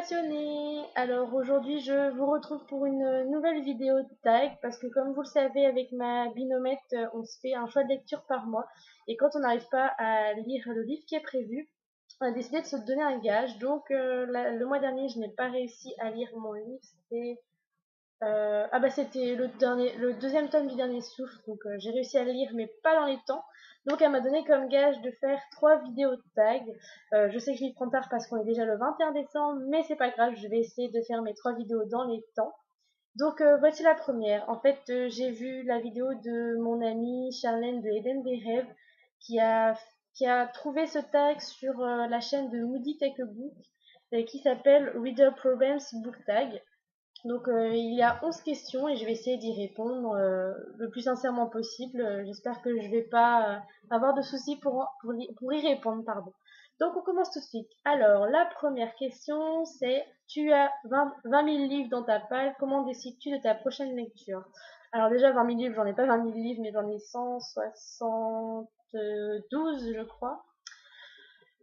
passionnés! Alors aujourd'hui je vous retrouve pour une nouvelle vidéo de tag parce que comme vous le savez avec ma binomètre on se fait un choix de lecture par mois et quand on n'arrive pas à lire le livre qui est prévu on a décidé de se donner un gage donc le mois dernier je n'ai pas réussi à lire mon livre, c'était le deuxième tome du dernier souffle, donc j'ai réussi à le lire mais pas dans les temps. Donc elle m'a donné comme gage de faire 3 vidéos de tag. Je sais que je m'y prends tard parce qu'on est déjà le 21 décembre, mais c'est pas grave, je vais essayer de faire mes 3 vidéos dans les temps. Donc voici la première. En fait, j'ai vu la vidéo de mon amie Charlène de Eden des Rêves qui a, qui a trouvé ce tag sur la chaîne de Moody Take a Book qui s'appelle Reader Problems Book Tag. Donc il y a 11 questions et je vais essayer d'y répondre le plus sincèrement possible. J'espère que je vais pas avoir de soucis pour y répondre, pardon. Donc on commence tout de suite. Alors la première question c'est tu as 20 000 livres dans ta palle, comment décides-tu de ta prochaine lecture? Alors déjà 20 000 livres, j'en ai pas 20 000 livres mais j'en ai 172 je crois.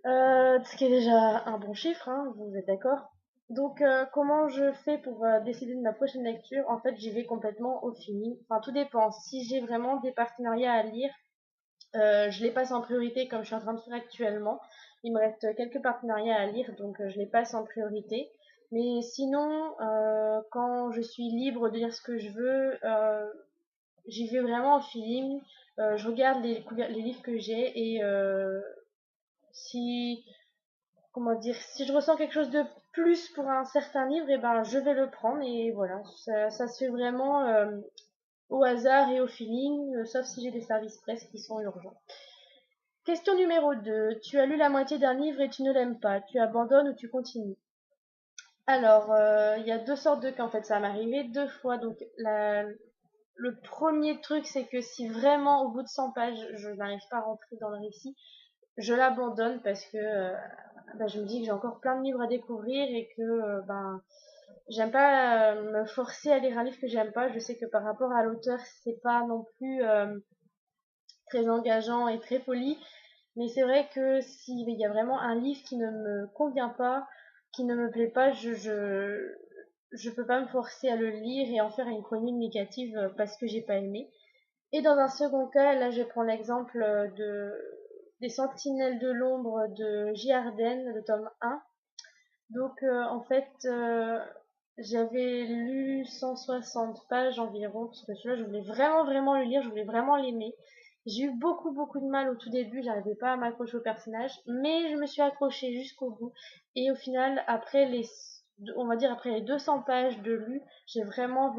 Ce qui est déjà un bon chiffre, hein, vous êtes d'accord? Donc, comment je fais pour décider de ma prochaine lecture? En fait, j'y vais complètement au feeling. Enfin, tout dépend. Si j'ai vraiment des partenariats à lire, je les passe en priorité comme je suis en train de faire actuellement. Il me reste quelques partenariats à lire, donc je les passe en priorité. Mais sinon, quand je suis libre de lire ce que je veux, j'y vais vraiment au feeling. Je regarde les livres que j'ai et si comment dire, si je ressens quelque chose de plus pour un certain livre, et ben je vais le prendre et voilà, ça se fait vraiment au hasard et au feeling, sauf si j'ai des services presse qui sont urgents. Question numéro 2. Tu as lu la moitié d'un livre et tu ne l'aimes pas. Tu abandonnes ou tu continues? Alors, il y a deux sortes de cas en fait, ça m'est arrivé deux fois. Donc, le premier truc, c'est que si vraiment au bout de 100 pages, je n'arrive pas à rentrer dans le récit, je l'abandonne parce que je me dis que j'ai encore plein de livres à découvrir et que j'aime pas me forcer à lire un livre que j'aime pas. Je sais que par rapport à l'auteur, c'est pas non plus très engageant et très poli, mais c'est vrai que s'il y a vraiment un livre qui ne me convient pas, qui ne me plaît pas, je peux pas me forcer à le lire et en faire une chronique négative parce que j'ai pas aimé. Et dans un second cas, là je prends l'exemple des Sentinelles de l'ombre de J. Arden, le tome 1. Donc en fait, j'avais lu 160 pages environ, parce que celui-là je voulais vraiment vraiment le lire, je voulais vraiment l'aimer. J'ai eu beaucoup de mal au tout début, j'arrivais pas à m'accrocher au personnage, mais je me suis accrochée jusqu'au bout. Et au final, on va dire après les 200 pages de lu, j'ai vraiment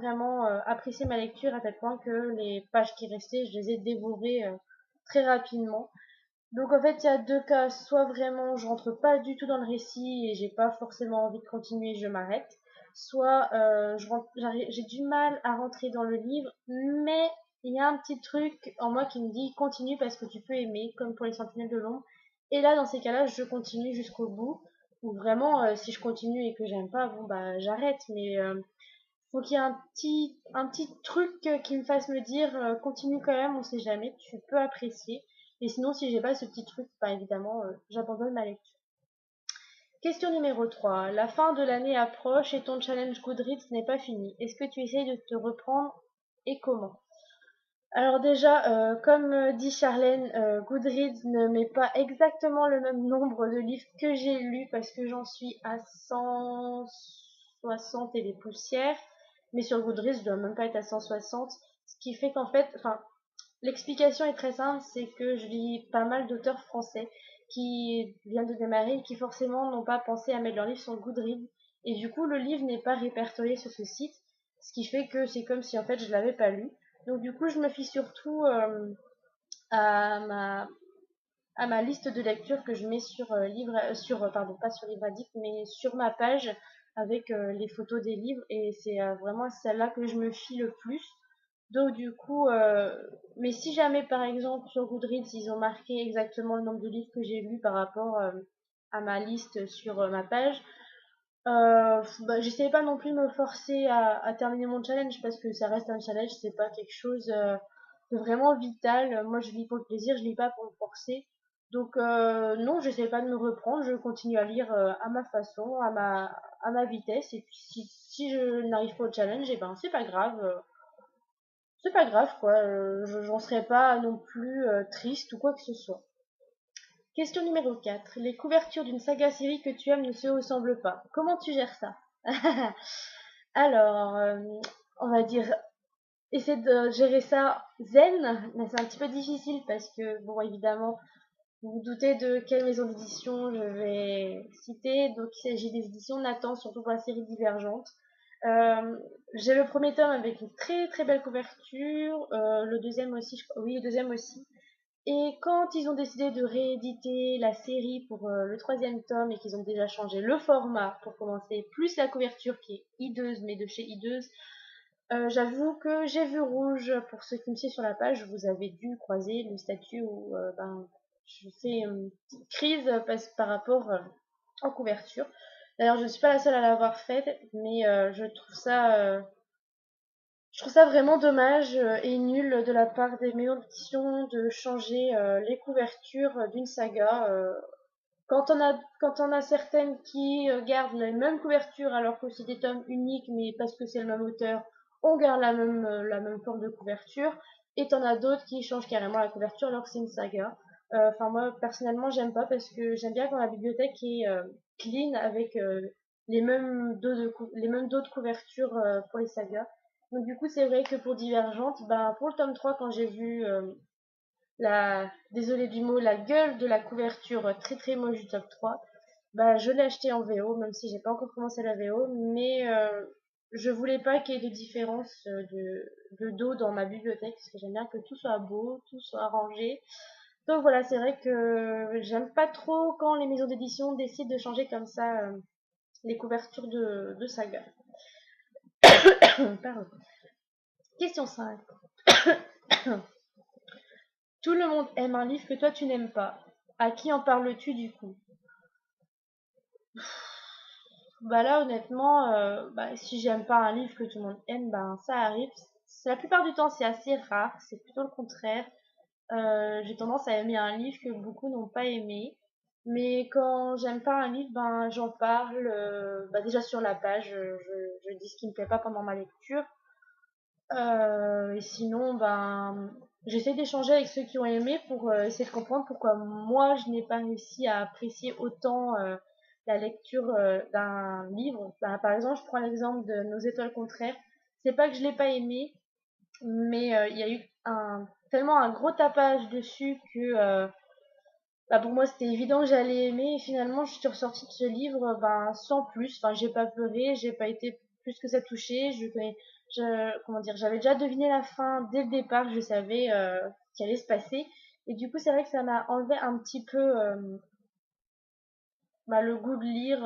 apprécié ma lecture à tel point que les pages qui restaient, je les ai dévorées très rapidement. Donc en fait, il y a deux cas, soit vraiment je rentre pas du tout dans le récit et j'ai pas forcément envie de continuer, je m'arrête, soit j'ai du mal à rentrer dans le livre, mais il y a un petit truc en moi qui me dit continue parce que tu peux aimer, comme pour les Sentinelles de l'ombre. Et là, dans ces cas-là, je continue jusqu'au bout. Ou vraiment, si je continue et que j'aime pas, bon bah j'arrête. Mais faut qu'il y ait un petit truc qui me fasse me dire continue quand même, on sait jamais, tu peux apprécier. Et sinon, si j'ai pas ce petit truc, bah évidemment, j'abandonne ma lecture. Question numéro 3. La fin de l'année approche et ton challenge Goodreads n'est pas fini. Est-ce que tu essayes de te reprendre et comment? Alors déjà, comme dit Charlène, Goodreads ne met pas exactement le même nombre de livres que j'ai lus parce que j'en suis à 160 et des poussières. Mais sur Goodreads, je dois même pas être à 160. Ce qui fait qu'en fait, enfin, l'explication est très simple, c'est que je lis pas mal d'auteurs français qui viennent de démarrer et qui forcément n'ont pas pensé à mettre leur livre sur Goodreads. Et du coup, le livre n'est pas répertorié sur ce site, ce qui fait que c'est comme si en fait je l'avais pas lu. Donc du coup, je me fie surtout à ma liste de lecture que je mets sur pardon, pas sur Livre Addict, mais sur ma page avec les photos des livres et c'est vraiment celle-là que je me fie le plus. Donc du coup, mais si jamais par exemple sur Goodreads ils ont marqué exactement le nombre de livres que j'ai lus par rapport à ma liste sur ma page, j'essaie pas non plus de me forcer à terminer mon challenge parce que ça reste un challenge, c'est pas quelque chose de vraiment vital. Moi je lis pour le plaisir, je lis pas pour me forcer. Donc non, j'essaie pas de me reprendre, je continue à lire à ma façon, à ma vitesse. Et puis si je n'arrive pas au challenge, et ben c'est pas grave quoi. J'en serais pas non plus triste ou quoi que ce soit. Question numéro 4. Les couvertures d'une saga série que tu aimes ne se ressemblent pas. Comment tu gères ça? Alors, on va dire essayer de gérer ça zen, mais c'est un petit peu difficile parce que, bon, évidemment, vous vous doutez de quelle maison d'édition je vais citer. Donc, il s'agit des éditions Nathan, surtout pour la série Divergente. Euh, j'ai le premier tome avec une très très belle couverture, le deuxième aussi, je crois, oui, le deuxième aussi. Et quand ils ont décidé de rééditer la série pour le troisième tome et qu'ils ont déjà changé le format pour commencer, plus la couverture qui est hideuse, mais de chez hideuse, j'avoue que j'ai vu rouge. Pour ceux qui me suivent sur la page, vous avez dû croiser le statut où je fais une petite crise par rapport en couverture. D'ailleurs, je ne suis pas la seule à l'avoir faite, mais je trouve ça vraiment dommage et nul de la part des maisons d'édition de changer les couvertures d'une saga. Quand on a certaines qui gardent les mêmes couvertures alors que c'est des tomes uniques, mais parce que c'est le même auteur, on garde la même forme de couverture. Et t'en as d'autres qui changent carrément la couverture alors que c'est une saga. Enfin, moi, personnellement, j'aime pas parce que j'aime bien quand la bibliothèque est clean avec les mêmes dos de couverture pour les sagas. Donc, du coup, c'est vrai que pour Divergente, ben, pour le tome 3 quand j'ai vu désolé du mot, la gueule de la couverture très très moche du top 3, bah, je l'ai acheté en VO, même si j'ai pas encore commencé la VO, mais je voulais pas qu'il y ait de différence de dos dans ma bibliothèque, parce que j'aime bien que tout soit beau, tout soit rangé. Donc voilà, c'est vrai que j'aime pas trop quand les maisons d'édition décident de changer comme ça les couvertures de saga. Pardon. Question 5. Tout le monde aime un livre que toi tu n'aimes pas. À qui en parles-tu du coup? Bah là, honnêtement, si j'aime pas un livre que tout le monde aime, ben ça arrive. La plupart du temps, c'est assez rare. C'est plutôt le contraire. J'ai tendance à aimer un livre que beaucoup n'ont pas aimé. Mais quand j'aime pas un livre, ben j'en parle. Déjà sur la page, je dis ce qui me plaît pas pendant ma lecture. Et sinon, ben j'essaie d'échanger avec ceux qui ont aimé pour essayer de comprendre pourquoi moi je n'ai pas réussi à apprécier autant la lecture d'un livre. Ben, par exemple, je prends l'exemple de Nos étoiles contraires. C'est pas que je l'ai pas aimé, mais il y a eu tellement un gros tapage dessus que pour moi c'était évident que j'allais aimer. Et finalement, je suis ressortie de ce livre sans plus. Enfin, j'ai pas pleuré, j'ai pas été plus que ça touchée. Comment dire, j'avais déjà deviné la fin dès le départ, je savais ce qui allait se passer. Et du coup, c'est vrai que ça m'a enlevé un petit peu le goût de lire,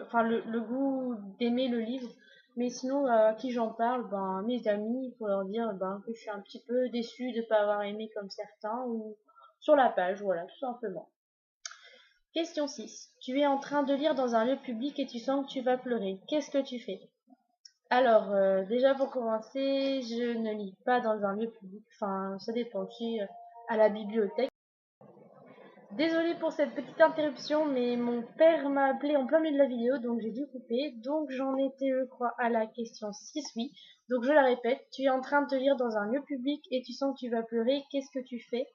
enfin le goût d'aimer le livre. Mais sinon, à qui j'en parle, mes amis, il faut leur dire que je suis un petit peu déçue de ne pas avoir aimé comme certains, ou sur la page, voilà, tout simplement. Question 6. Tu es en train de lire dans un lieu public et tu sens que tu vas pleurer. Qu'est-ce que tu fais? Alors, déjà pour commencer, je ne lis pas dans un lieu public. Enfin, ça dépend. Je suis à la bibliothèque. Désolée pour cette petite interruption, mais mon père m'a appelé en plein milieu de la vidéo, donc j'ai dû couper. Donc j'en étais, je crois, à la question 6, oui. Donc je la répète. Tu es en train de te lire dans un lieu public et tu sens que tu vas pleurer. Qu'est-ce que tu fais?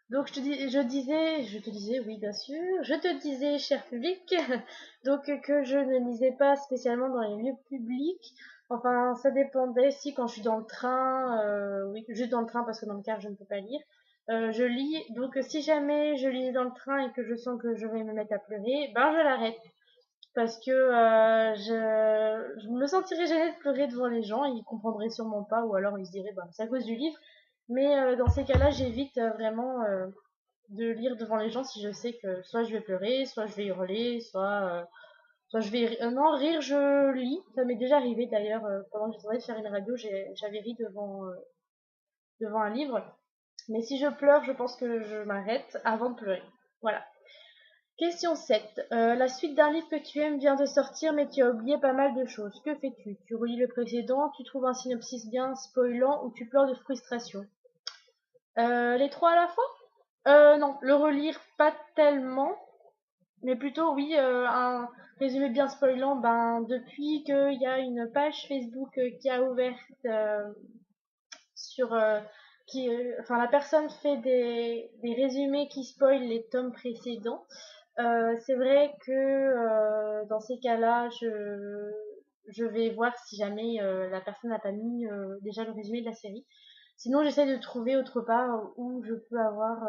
Donc je te disais, oui bien sûr, je te disais, cher public, donc que je ne lisais pas spécialement dans les lieux publics. Enfin, ça dépendait. Si quand je suis dans le train, oui, juste dans le train parce que dans le car je ne peux pas lire. Je lis. Donc si jamais je lis dans le train et que je sens que je vais me mettre à pleurer, je l'arrête parce que je me sentirais gênée de pleurer devant les gens, ils comprendraient sûrement pas, ou alors ils se diraient c'est à cause du livre. Mais dans ces cas-là, j'évite vraiment de lire devant les gens si je sais que soit je vais pleurer, soit je vais hurler, soit je vais non, rire, je lis. Ça m'est déjà arrivé d'ailleurs pendant que j'essayais de faire une radio, j'avais ri devant un livre. Mais si je pleure, je pense que je m'arrête avant de pleurer. Voilà. Question 7. La suite d'un livre que tu aimes vient de sortir, mais tu as oublié pas mal de choses. Que fais-tu? Tu relis le précédent, tu trouves un synopsis bien spoilant ou tu pleures de frustration? Les trois à la fois? Non, le relire pas tellement, Mais plutôt, oui, un résumé bien spoilant, ben, depuis qu'il y a une page Facebook qui a ouverte sur enfin la personne fait des résumés qui spoilent les tomes précédents. C'est vrai que dans ces cas-là, je vais voir si jamais la personne n'a pas mis déjà le résumé de la série. Sinon, j'essaie de trouver autre part où je peux avoir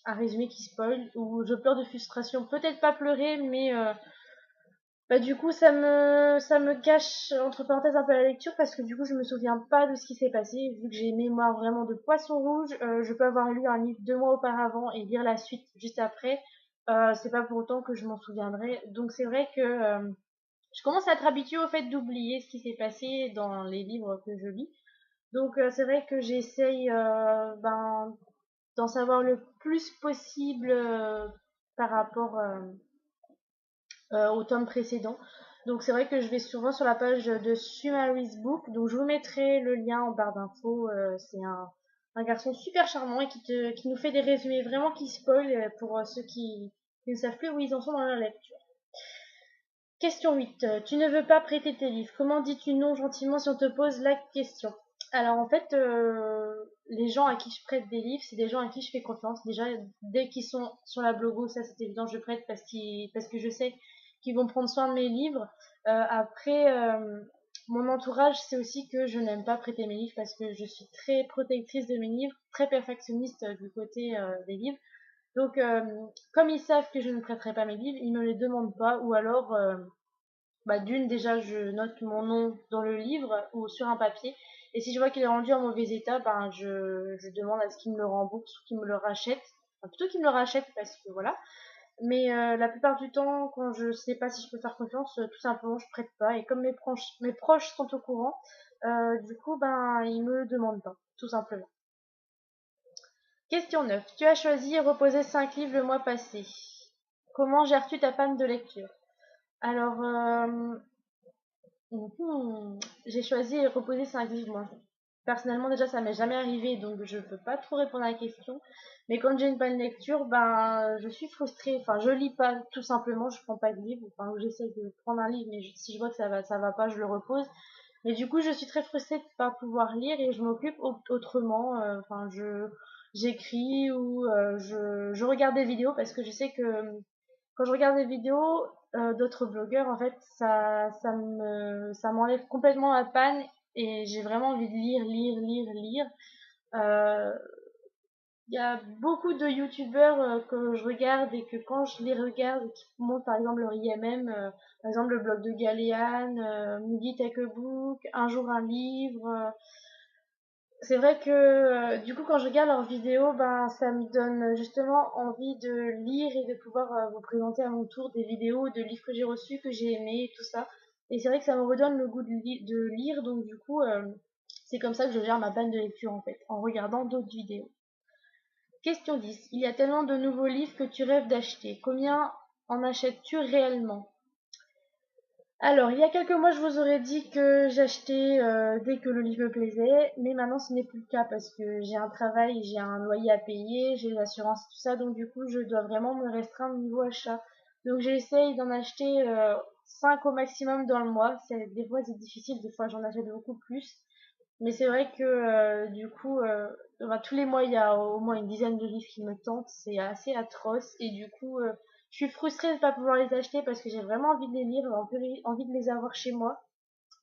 un résumé qui spoil, où je pleure de frustration. Peut-être pas pleurer, mais bah, du coup, ça me gâche, entre parenthèses, un peu la lecture parce que du coup, je me souviens pas de ce qui s'est passé. Vu que j'ai une mémoire vraiment de poisson rouge, je peux avoir lu un livre 2 mois auparavant et lire la suite juste après. C'est pas pour autant que je m'en souviendrai. Donc, c'est vrai que je commence à être habituée au fait d'oublier ce qui s'est passé dans les livres que je lis. Donc, c'est vrai que j'essaye ben, d'en savoir le plus possible par rapport au tome précédent. Donc c'est vrai que je vais souvent sur la page de Summary's Book. Donc je vous mettrai le lien en barre d'infos. C'est un garçon super charmant et qui nous fait des résumés vraiment qui spoil pour ceux qui ne savent plus où ils en sont dans leur lecture. Question 8. Tu ne veux pas prêter tes livres. Comment dis-tu non gentiment si on te pose la question? Alors en fait, les gens à qui je prête des livres, c'est des gens à qui je fais confiance. Déjà, dès qu'ils sont sur la blogo, ça c'est évident, je prête parce que je sais qu'ils vont prendre soin de mes livres. Après, mon entourage, c'est aussi que je n'aime pas prêter mes livres parce que je suis très protectrice de mes livres, très perfectionniste du côté des livres. Donc, comme ils savent que je ne prêterai pas mes livres, ils me les demandent pas ou alors bah, d'une, déjà, je note mon nom dans le livre ou sur un papier. Et si je vois qu'il est rendu en mauvais état, ben, je demande à ce qu'il me le rembourse ou qu'il me le rachète. Enfin, plutôt qu'il me le rachète parce que voilà. Mais la plupart du temps, quand je sais pas si je peux faire confiance, tout simplement, je prête pas. Et comme mes proches sont au courant, du coup, ben, ils me demandent pas, tout simplement. Question 9. Tu as choisi et reposé 5 livres le mois passé. Comment gères-tu ta panne de lecture? Alors, j'ai choisi et reposé 5 livres, moi. Personnellement, déjà, ça m'est jamais arrivé, donc je peux pas trop répondre à la question. Mais quand j'ai une bonne lecture, ben, je suis frustrée. Enfin, je lis pas, tout simplement, je prends pas de livre. Enfin, j'essaie de prendre un livre, mais si je vois que ça va pas, je le repose. Mais du coup, je suis très frustrée de pas pouvoir lire et je m'occupe autrement. Enfin, j'écris ou je regarde des vidéos parce que je sais que quand je regarde des vidéos d'autres blogueurs, en fait, ça m'enlève complètement la panne et j'ai vraiment envie de lire, lire, lire, lire. Euh, Il y a beaucoup de youtubeurs que je regarde et que quand je les regarde, qui montrent par exemple leur IMM, par exemple le blog de Galéane, Mugi Take a Book, Un jour un livre. C'est vrai que du coup quand je regarde leurs vidéos, ben ça me donne justement envie de lire et de pouvoir vous présenter à mon tour des vidéos de livres que j'ai reçus, que j'ai aimés, tout ça. Et c'est vrai que ça me redonne le goût de lire, donc du coup c'est comme ça que je gère ma panne de lecture en fait, en regardant d'autres vidéos. Question 10. Il y a tellement de nouveaux livres que tu rêves d'acheter. Combien en achètes-tu réellement? Alors, il y a quelques mois, je vous aurais dit que j'achetais dès que le livre me plaisait, mais maintenant ce n'est plus le cas parce que j'ai un travail, j'ai un loyer à payer, j'ai l'assurance, tout ça, donc du coup, je dois vraiment me restreindre niveau achat. Donc, j'essaye d'en acheter 5 au maximum dans le mois. Des fois, c'est difficile, des fois, j'en achète beaucoup plus. Mais c'est vrai que du coup, ben, tous les mois, il y a au moins une dizaine de livres qui me tentent. C'est assez atroce. Et du coup, je suis frustrée de ne pas pouvoir les acheter parce que j'ai vraiment envie de les lire, envie de les avoir chez moi.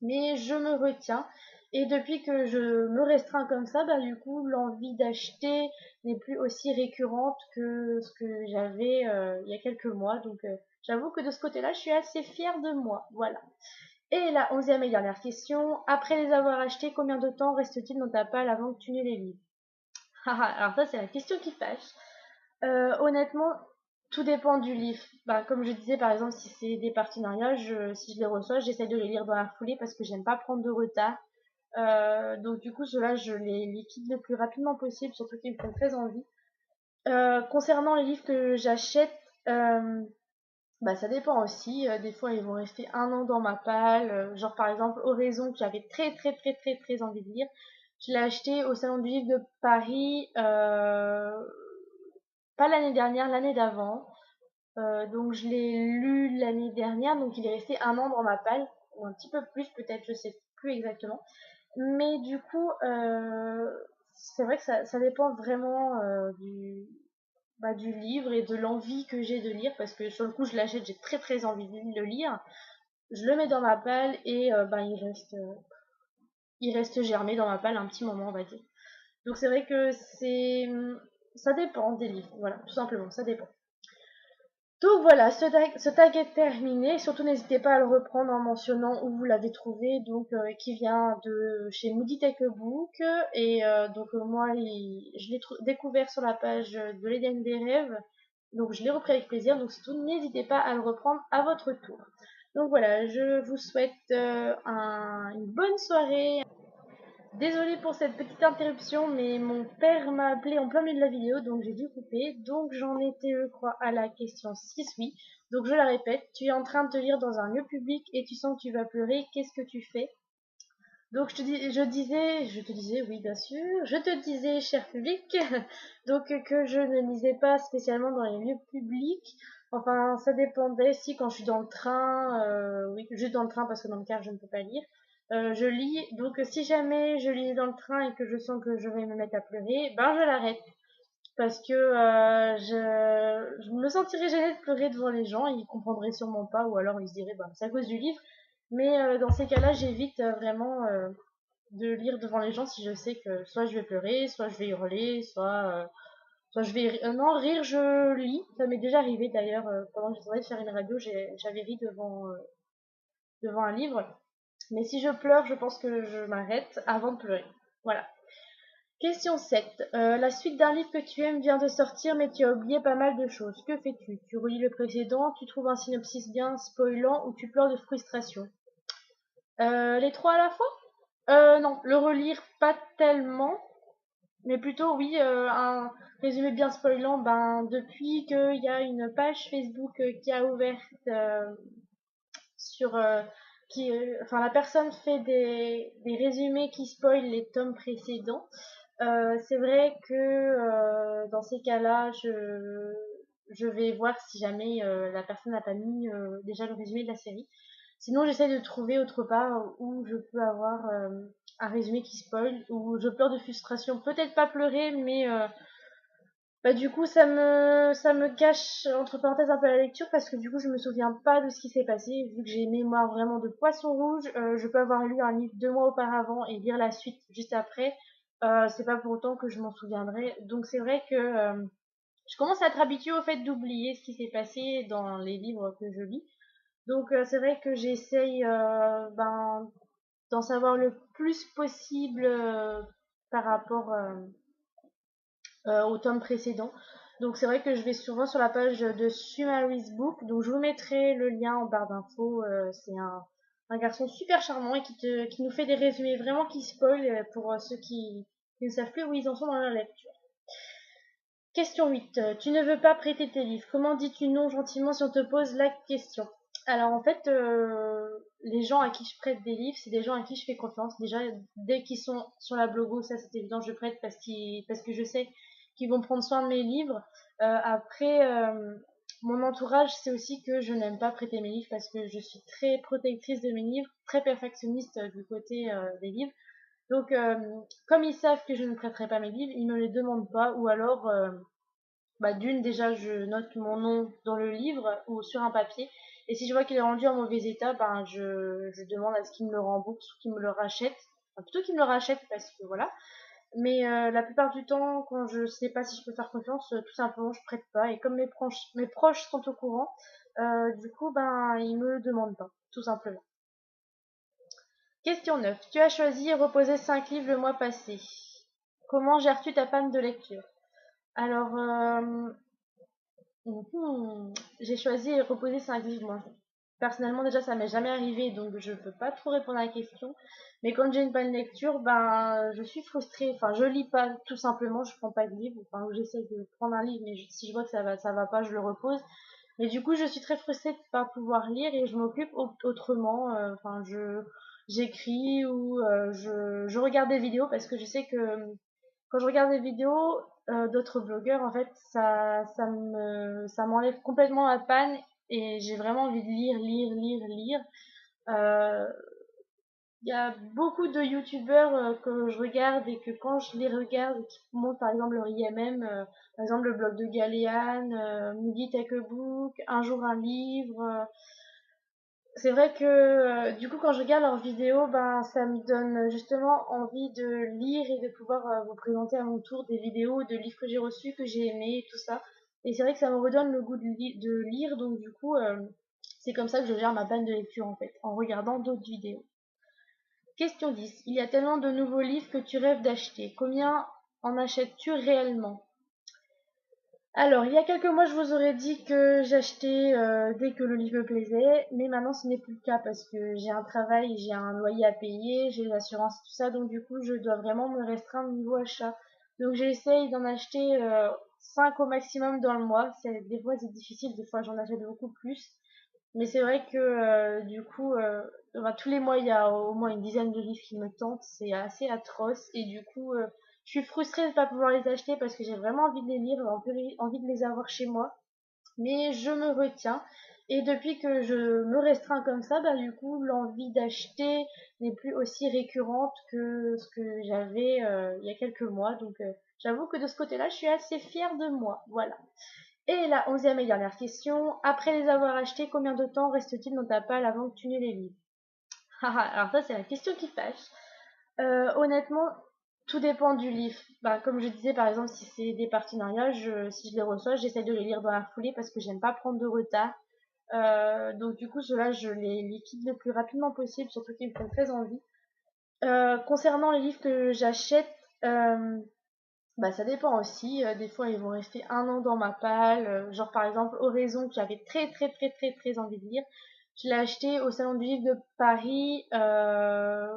Mais je me retiens. Et depuis que je me restreins comme ça, bah, du coup, l'envie d'acheter n'est plus aussi récurrente que ce que j'avais il y a quelques mois. Donc, j'avoue que de ce côté-là, je suis assez fière de moi. Voilà. Et la 11e et dernière question. Après les avoir achetés, combien de temps reste-t-il dans ta palle avant que tu ne les lises? Alors ça, c'est la question qui fâche. Honnêtement, tout dépend du livre. Bah, comme je disais, par exemple, si c'est des partenariats, si je les reçois, j'essaie de les lire dans la foulée parce que j'aime pas prendre de retard. Donc du coup, ceux-là, je les liquide le plus rapidement possible, surtout qu'ils me font très envie. Concernant les livres que j'achète, euh, bah, ça dépend aussi. Des fois, ils vont rester 1 an dans ma palle. Genre, par exemple, Oraison, que j'avais très, très, très, très, très envie de lire. Je l'ai acheté au Salon du Livre de Paris, pas l'année dernière, l'année d'avant. Donc je l'ai lu l'année dernière, donc il est resté un an dans ma palle, ou un petit peu plus peut-être, je sais plus exactement. Mais du coup, c'est vrai que ça dépend vraiment du livre et de l'envie que j'ai de lire, parce que sur le coup je l'achète, j'ai très très envie de le lire. Je le mets dans ma palle et il reste germé dans ma palle un petit moment, on va dire. Donc c'est vrai que ça dépend des livres, voilà, tout simplement, ça dépend. Donc voilà, ce tag est terminé. Surtout n'hésitez pas à le reprendre en mentionnant où vous l'avez trouvé, donc qui vient de chez Moody Take a Book. Et moi, je l'ai découvert sur la page de l'Éden des rêves, donc je l'ai repris avec plaisir. Donc surtout n'hésitez pas à le reprendre à votre tour. Donc voilà, je vous souhaite une bonne soirée. Désolée pour cette petite interruption, mais mon père m'a appelé en plein milieu de la vidéo, donc j'ai dû couper. Donc j'en étais, je crois, à la question 6, oui. Donc je la répète, tu es en train de te lire dans un lieu public et tu sens que tu vas pleurer, qu'est-ce que tu fais? Donc je te disais, oui bien sûr, je te disais, cher public, donc que je ne lisais pas spécialement dans les lieux publics. Enfin, ça dépendait. Si quand je suis dans le train, oui, juste dans le train parce que dans le car je ne peux pas lire, je lis. Donc si jamais je lis dans le train et que je sens que je vais me mettre à pleurer, ben je l'arrête parce que je me sentirais gênée de pleurer devant les gens, ils comprendraient sûrement pas, ou alors ils se diraient, bah, c'est à cause du livre. Mais dans ces cas-là, j'évite vraiment de lire devant les gens si je sais que soit je vais pleurer, soit je vais hurler, soit je vais... non, rire, je lis. Ça m'est déjà arrivé d'ailleurs, pendant que j'étais en train de faire une radio, j'avais ri devant un livre. Mais si je pleure, je pense que je m'arrête avant de pleurer. Voilà. Question 7. La suite d'un livre que tu aimes vient de sortir, mais tu as oublié pas mal de choses. Que fais-tu? Tu relis le précédent, tu trouves un synopsis bien spoilant ou tu pleures de frustration? Les trois à la fois? Non, le relire pas tellement, mais plutôt oui, un résumé bien spoilant. Ben depuis qu'il y a une page Facebook qui a ouverte sur enfin la personne fait des résumés qui spoilent les tomes précédents. C'est vrai que dans ces cas-là, je vais voir si jamais la personne n'a pas mis déjà le résumé de la série. Sinon, j'essaie de trouver autre part où je peux avoir un résumé qui spoil, où je pleure de frustration. Peut-être pas pleurer, mais du coup, ça me gâche, entre parenthèses, un peu la lecture, parce que du coup, je me souviens pas de ce qui s'est passé. Vu que j'ai une mémoire vraiment de poisson rouge, je peux avoir lu un livre 2 mois auparavant et lire la suite juste après. C'est pas pour autant que je m'en souviendrai. Donc c'est vrai que je commence à être habituée au fait d'oublier ce qui s'est passé dans les livres que je lis. Donc c'est vrai que j'essaye d'en savoir le plus possible par rapport au tome précédent. Donc c'est vrai que je vais souvent sur la page de Summary's Book. Donc je vous mettrai le lien en barre d'infos. C'est un garçon super charmant et qui nous fait des résumés vraiment qui spoilent pour ceux qui ne savent plus où ils en sont dans la lecture. Question 8. Tu ne veux pas prêter tes livres. Comment dis-tu non gentiment si on te pose la question? Alors en fait, les gens à qui je prête des livres, c'est des gens à qui je fais confiance. Déjà, dès qu'ils sont sur la blogo, ça c'est évident, je prête parce que je sais qu'ils vont prendre soin de mes livres. Après, mon entourage, c'est aussi que je n'aime pas prêter mes livres parce que je suis très protectrice de mes livres, très perfectionniste du côté des livres. Donc, comme ils savent que je ne prêterai pas mes livres, ils me les demandent pas, ou alors d'une, déjà, je note mon nom dans le livre ou sur un papier. Et si je vois qu'il est rendu en mauvais état, je demande à ce qu'il me le rembourse ou qu'il me le rachète. Enfin, plutôt qu'il me le rachète parce que voilà. Mais la plupart du temps, quand je sais pas si je peux faire confiance, tout simplement, je prête pas. Et comme mes proches sont au courant, du coup, ils me le demandent pas, tout simplement. Question 9. Tu as choisi reposer 5 livres le mois passé. Comment gères-tu ta panne de lecture? Alors, j'ai choisi reposer 5 livres, moi. Personnellement, déjà, ça m'est jamais arrivé, donc je peux pas trop répondre à la question. Mais quand j'ai une panne de lecture, je suis frustrée. Enfin, je lis pas, tout simplement, je prends pas de livre. Enfin, j'essaie de prendre un livre, mais si je vois que ça va pas, je le repose. Mais du coup, je suis très frustrée de pas pouvoir lire et je m'occupe autrement. Enfin, j'écris ou je regarde des vidéos parce que je sais que quand je regarde des vidéos, d'autres blogueurs, en fait, ça m'enlève complètement la panne et j'ai vraiment envie de lire, lire, lire, lire. Euh, Il y a beaucoup de youtubeurs que je regarde et que quand je les regarde, qui montrent par exemple leur IMM, par exemple le blog de Galéane, Mugi Take a Book, Un jour un livre. C'est vrai que du coup quand je regarde leurs vidéos, ben ça me donne justement envie de lire et de pouvoir vous présenter à mon tour des vidéos de livres que j'ai reçus, que j'ai aimés et tout ça. Et c'est vrai que ça me redonne le goût de lire, donc du coup c'est comme ça que je gère ma panne de lecture en fait, en regardant d'autres vidéos. Question 10. Il y a tellement de nouveaux livres que tu rêves d'acheter. Combien en achètes-tu réellement? Alors, il y a quelques mois, je vous aurais dit que j'achetais dès que le livre me plaisait, mais maintenant ce n'est plus le cas parce que j'ai un travail, j'ai un loyer à payer, j'ai l'assurance, tout ça, donc du coup, je dois vraiment me restreindre niveau achat. Donc j'essaye d'en acheter 5 au maximum dans le mois. Des fois c'est difficile, des fois j'en achète beaucoup plus. Mais c'est vrai que du coup, ben, tous les mois, il y a au moins une dizaine de livres qui me tentent. C'est assez atroce. Et du coup, je suis frustrée de ne pas pouvoir les acheter parce que j'ai vraiment envie de les lire, envie de les avoir chez moi. Mais je me retiens. Et depuis que je me restreins comme ça, bah, du coup, l'envie d'acheter n'est plus aussi récurrente que ce que j'avais il y a quelques mois. Donc, j'avoue que de ce côté-là, je suis assez fière de moi. Voilà. Et la 11e et dernière question, après les avoir achetés, combien de temps reste-t-il dans ta palle avant que tu ne les lises? Alors ça c'est la question qui fâche. Honnêtement, tout dépend du livre. Bah, comme je disais par exemple, si c'est des partenariats, si je les reçois, j'essaie de les lire dans la foulée parce que j'aime pas prendre de retard. Donc du coup, ceux-là, je les liquide le plus rapidement possible, surtout qu'ils me font très envie. Concernant les livres que j'achète, bah ça dépend aussi. Des fois ils vont rester un an dans ma palle. Genre par exemple Oraison que j'avais très très très très très envie de lire. Je l'ai acheté au Salon du Livre de Paris, pas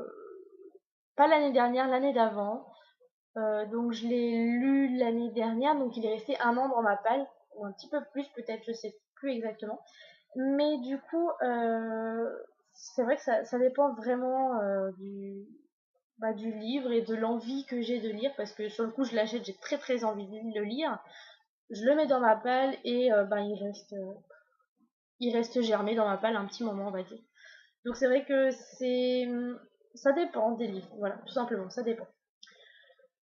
l'année dernière, l'année d'avant. Donc je l'ai lu l'année dernière, donc il est resté un an dans ma palle, ou un petit peu plus peut-être, je sais plus exactement. Mais du coup, c'est vrai que ça dépend vraiment du livre et de l'envie que j'ai de lire parce que sur le coup je l'achète, j'ai très très envie de le lire, je le mets dans ma palle et il reste germé dans ma palle un petit moment on va dire. Donc c'est vrai que ça dépend des livres, voilà, tout simplement, ça dépend.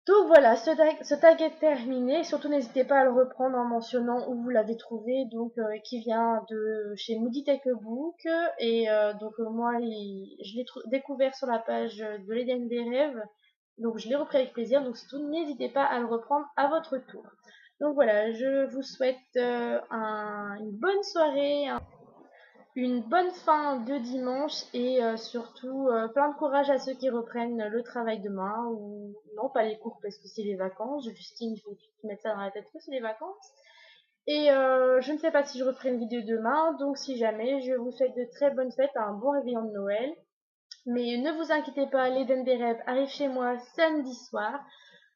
Donc voilà, ce tag est terminé. Surtout n'hésitez pas à le reprendre en mentionnant où vous l'avez trouvé, donc qui vient de chez Moody Take a Book. Et donc moi, je l'ai découvert sur la page de l'Éden des rêves. Donc je l'ai repris avec plaisir. Donc surtout n'hésitez pas à le reprendre à votre tour. Donc voilà, je vous souhaite une bonne soirée, une bonne fin de dimanche et surtout plein de courage à ceux qui reprennent le travail demain ou non pas les cours parce que c'est les vacances. Justine, il faut que tu mettes ça dans la tête que c'est les vacances. Et je ne sais pas si je referai une vidéo demain, donc si jamais, je vous souhaite de très bonnes fêtes, un bon réveillon de Noël. Mais ne vous inquiétez pas, l'Eden des rêves arrive chez moi samedi soir.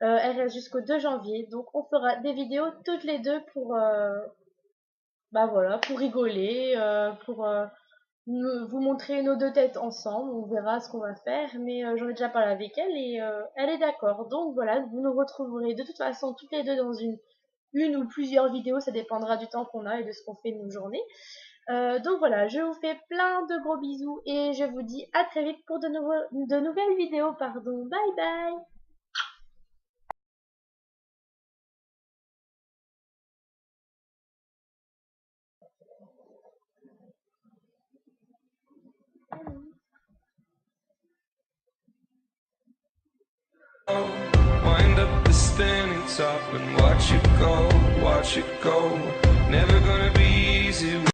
Elle reste jusqu'au 2 janvier, donc on fera des vidéos toutes les deux pour bah voilà, pour rigoler, pour vous montrer nos deux têtes ensemble. On verra ce qu'on va faire, mais j'en ai déjà parlé avec elle et elle est d'accord. Donc voilà, vous nous retrouverez de toute façon toutes les deux dans une ou plusieurs vidéos, ça dépendra du temps qu'on a et de ce qu'on fait de nos journées. Donc voilà, je vous fais plein de gros bisous et je vous dis à très vite pour de nouvelles vidéos. Pardon, bye bye. Wind up the spinning top and watch it go, watch it go. Never gonna be easy.